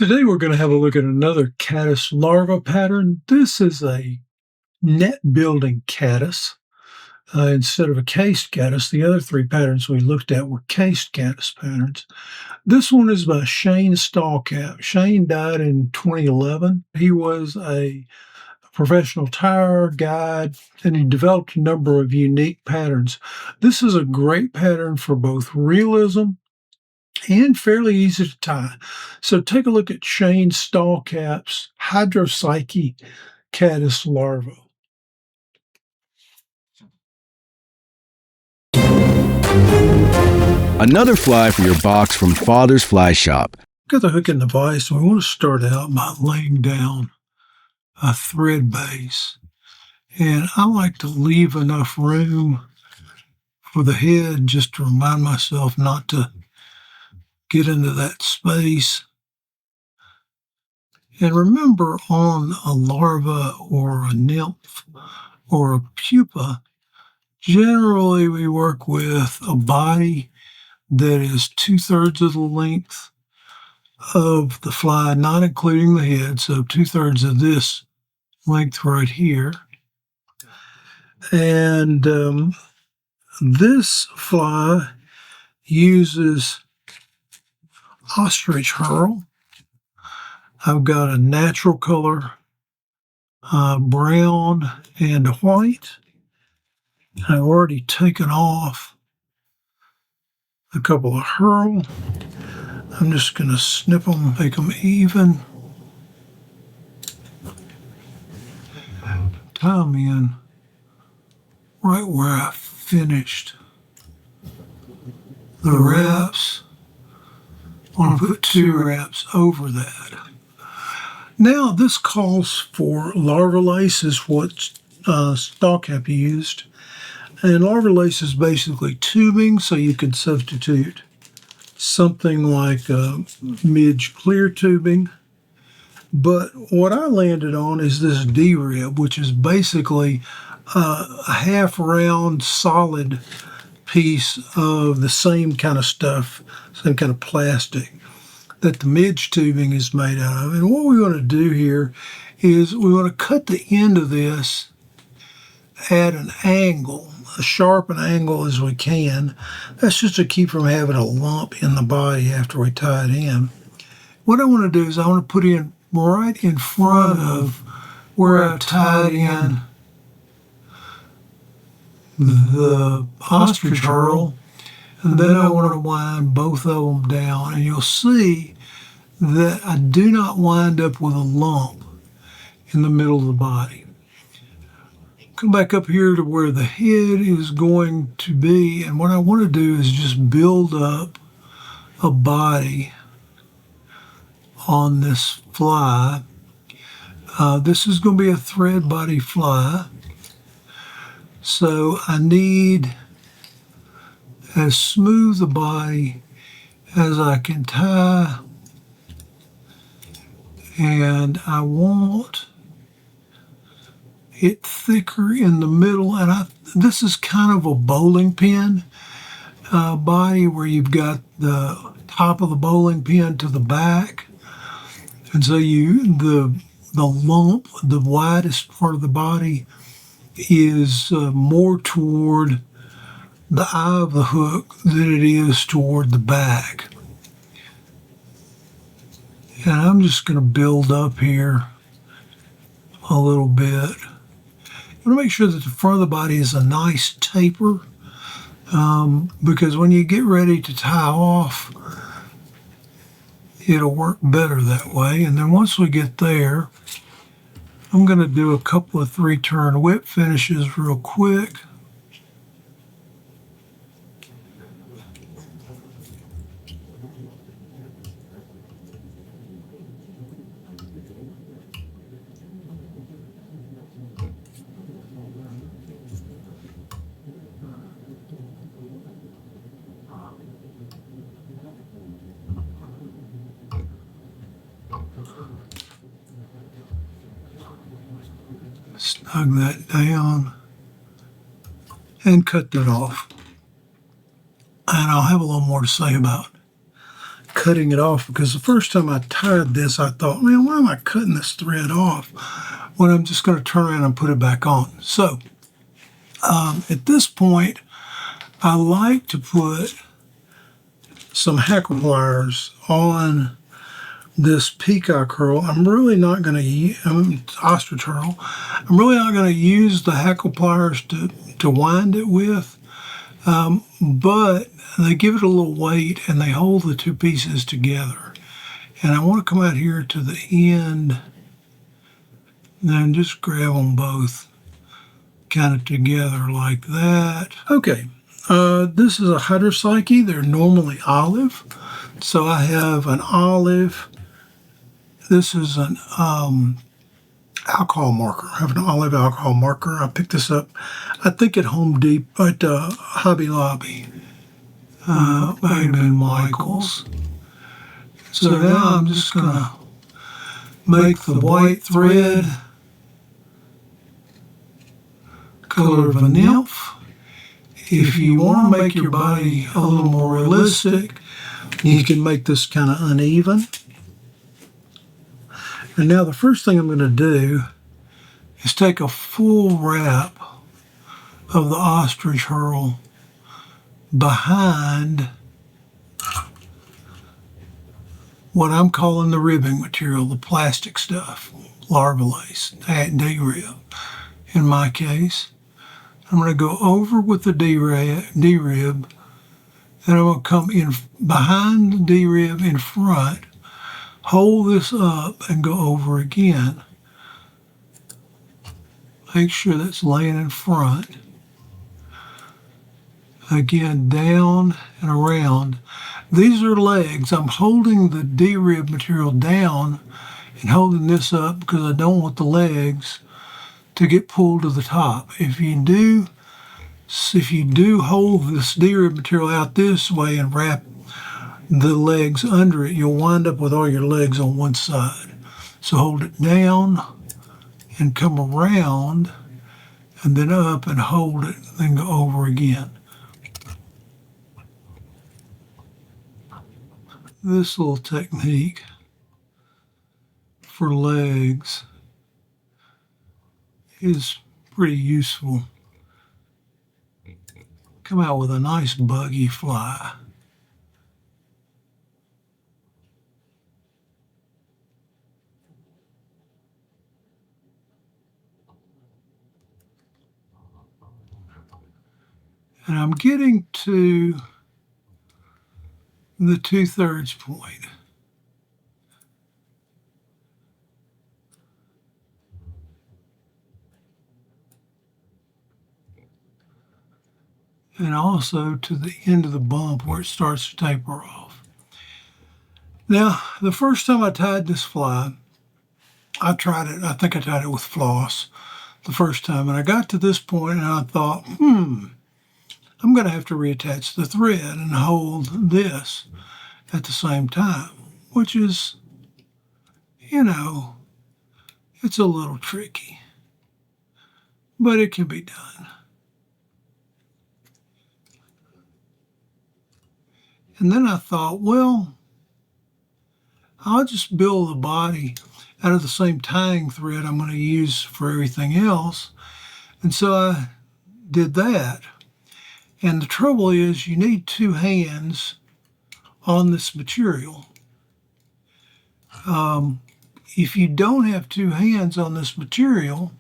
Today we're going to have a look at another caddis larva pattern. This is a net building caddis instead of a cased caddis. The other three patterns we looked at were cased caddis patterns. This one is by Shane Stalcup. Shane died in 2011. He was a professional tire guide, and he developed a number of unique patterns. This is a great pattern for both realism and fairly easy to tie. So take a look at Shane Stalcup's Hydropsyche caddis larva. Another fly for your box from Father's Fly Shop. Got the hook in the vise, and we want to start out by laying down a thread base. And I like to leave enough room for the head just to remind myself not to get into that space. And remember, on a larva or a nymph or a pupa, generally we work with a body that is 2/3 of the length of the fly, not including the head, so 2/3 of this length right here. And this fly uses Ostrich Herl. I've got a natural color, brown and white. I've already taken off a couple of Herl. I'm just going to snip them, make them even. Tie them in right where I finished the wraps. I want to put 2 wraps over that. Now this calls for Larva Lace, is what Stalcup used. And Larva Lace is basically tubing, so you can substitute something like midge clear tubing. But what I landed on is this D-rib, which is basically a half-round solid piece of the same kind of stuff, same kind of plastic that the midge tubing is made out of. And what we want to do here is we want to cut the end of this at an angle, as sharp an angle as we can. That's just to keep from having a lump in the body after we tie it in. What I want to do is I want to put in right in front of where I tied in the ostrich herl, and then I want to wind both of them down, and you'll see that I do not wind up with a lump in the middle of the body. Come back up here to where the head is going to be, and what I want to do is just build up a body on this fly. This is going to be a thread body fly, so I need as smooth a body as I can tie, and I want it thicker in the middle. And this is kind of a bowling pin body, where you've got the top of the bowling pin to the back, and so the lump, the widest part of the body, is more toward the eye of the hook than it is toward the back. And I'm just going to build up here a little bit. You want to make sure that the front of the body is a nice taper, because when you get ready to tie off, it'll work better that way. And then once we get there, I'm going to do a couple of 3-turn whip finishes real quick. Snug that down and cut that off. And I'll have a little more to say about cutting it off, because the first time I tied this, I thought, man, why am I cutting this thread off when I'm just going to turn around and put it back on? So at this point, I like to put some hackle pliers on this peacock herl. I'm really not going to use, ostrich herl. I'm really not going to use the hackle pliers to wind it with, but they give it a little weight and they hold the two pieces together. And I want to come out here to the end and just grab them both kind of together like that. Okay, this is a Hydropsyche. They're normally olive. So I have an olive. This is an alcohol marker. I have an olive alcohol marker. I picked this up, I think at Home Depot, at Hobby Lobby, maybe in Michael's. So now I'm just going to make the white thread color of a nymph. If you want to make your body a little more realistic, you can make this kind of uneven. And now the first thing I'm going to do is take a full wrap of the ostrich herl behind what I'm calling the ribbing material, the plastic stuff, Larva Lace, D-rib in my case. I'm going to go over with the D-rib, and I'm going to come in behind the D-rib in front, hold this up and go over again. Make sure that's laying in front. Again, down and around. These are legs. I'm holding the D-rib material down and holding this up because I don't want the legs to get pulled to the top. If you do hold this D-rib material out this way and wrap the legs under it, you'll wind up with all your legs on one side. So hold it down and come around and then up and hold it, then go over again. This little technique for legs is pretty useful. Come out with a nice buggy fly. And I'm getting to the 2/3 point. And also to the end of the bump where it starts to taper off. Now, the first time I tied this fly, I think I tied it with floss the first time, and I got to this point and I thought, I'm going to have to reattach the thread and hold this at the same time, which is, it's a little tricky, but it can be done. And then I thought, well, I'll just build the body out of the same tying thread I'm going to use for everything else. And so I did that. And the trouble is you need two hands on this material. If you don't have two hands on this material,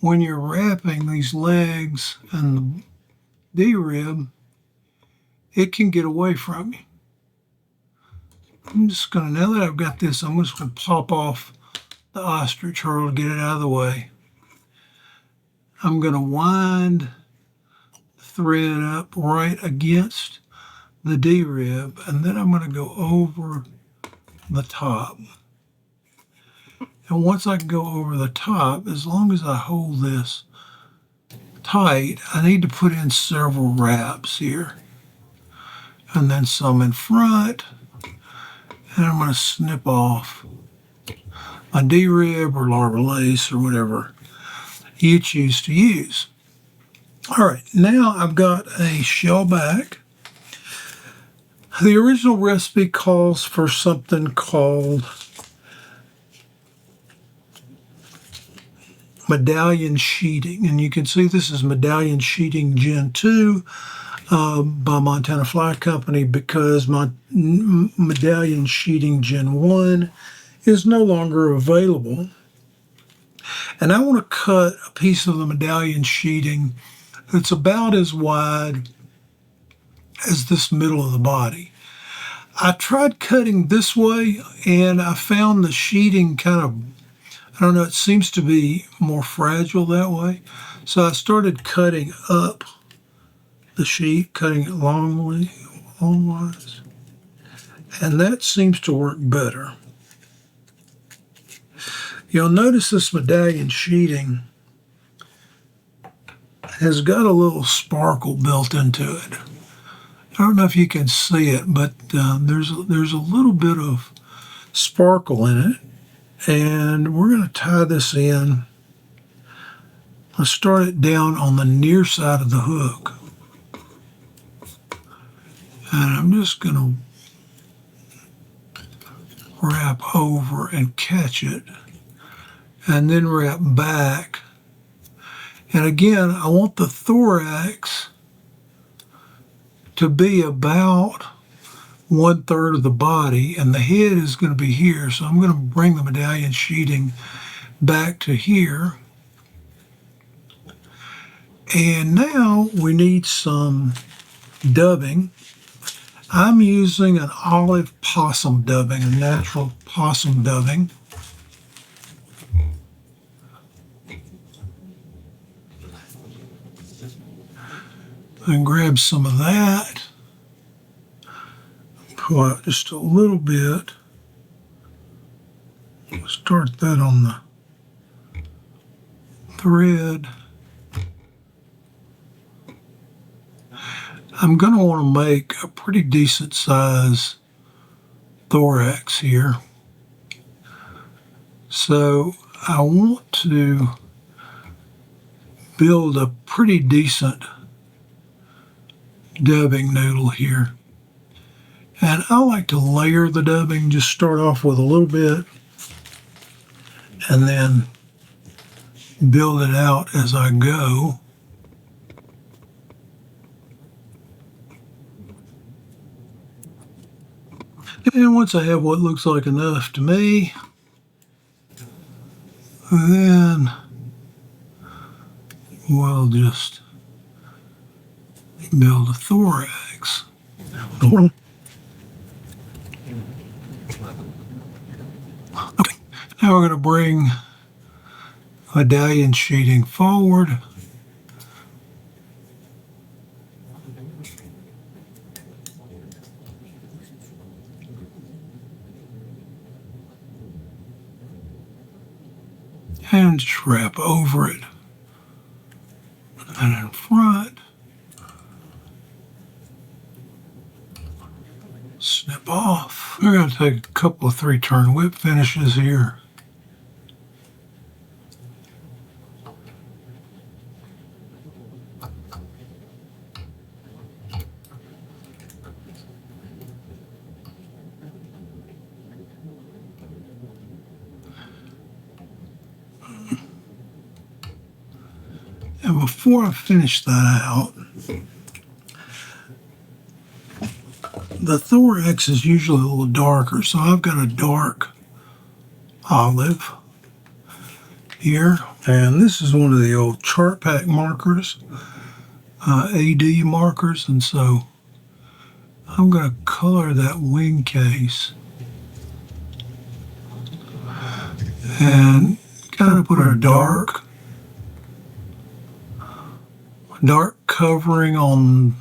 when you're wrapping these legs and the D-rib, it can get away from you. I'm just going to, now that I've got this, I'm just going to pop off the ostrich herl to get it out of the way. I'm going to wind the thread up right against the D-rib, and then I'm going to go over the top. And once I can go over the top, as long as I hold this tight, I need to put in several wraps here. And then some in front. And I'm going to snip off my D-rib or Larva Lace or whatever you choose to use. All right, now I've got a shell back. The original recipe calls for something called Medallion Sheeting, and you can see this is Medallion Sheeting Gen 2 by Montana Fly Company, because my Medallion Sheeting Gen 1 is no longer available. And I want to cut a piece of the Medallion Sheeting that's about as wide as this middle of the body. I tried cutting this way, and I found the sheeting kind of, I don't know, it seems to be more fragile that way. So I started cutting up the sheet, cutting it longwise, and that seems to work better. You'll notice this Medallion Sheeting has got a little sparkle built into it. I don't know if you can see it, but there's a little bit of sparkle in it, and we're going to tie this in. Let's start it down on the near side of the hook, and I'm just going to wrap over and catch it, and then wrap back. And again, I want the thorax to be about 1/3 of the body, and the head is going to be here. So I'm going to bring the Medallion Sheeting back to here. And now we need some dubbing. I'm using an olive possum dubbing, a natural possum dubbing. And grab some of that. Pull out just a little bit. Start that on the thread. I'm going to want to make a pretty decent size thorax here. So I want to build a pretty decent dubbing noodle here. And I like to layer the dubbing, just start off with a little bit and then build it out as I go. And once I have what looks like enough to me, then we'll just build a thorax. Okay, now we're going to bring Medallion Sheeting forward. And just wrap over it. And in front, snip off. We're going to take a couple of 3-turn whip finishes here. And before I finish that out, the thorax is usually a little darker, so I've got a dark olive here. And this is one of the old Chartpak markers, AD markers, and so I'm going to color that wing case and kind of put a dark covering on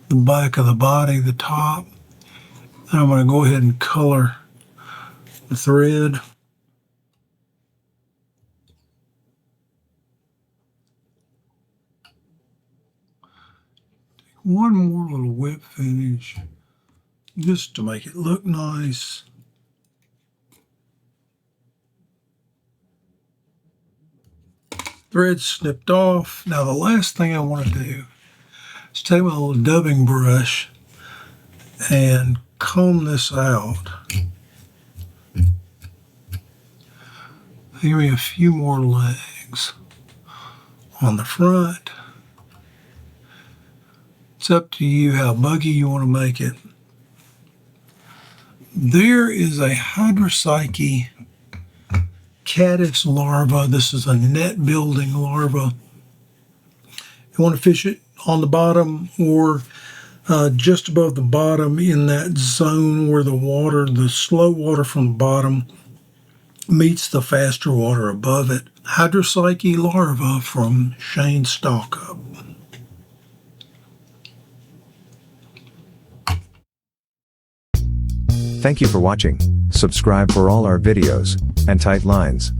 the back of the body, the top. And I'm going to go ahead and color the thread. One more little whip finish just to make it look nice. Thread snipped off. Now the last thing I want to do is take my little dubbing brush and comb this out. Give me a few more legs on the front. It's up to you how buggy you want to make it. There is a Hydropsyche Caddis larva. This is a net building larva. You want to fish it on the bottom or just above the bottom in that zone where the slow water from the bottom meets the faster water above it. Hydropsyche larva from Shane Stalcup. Thank you for watching. Subscribe for all our videos and tight lines.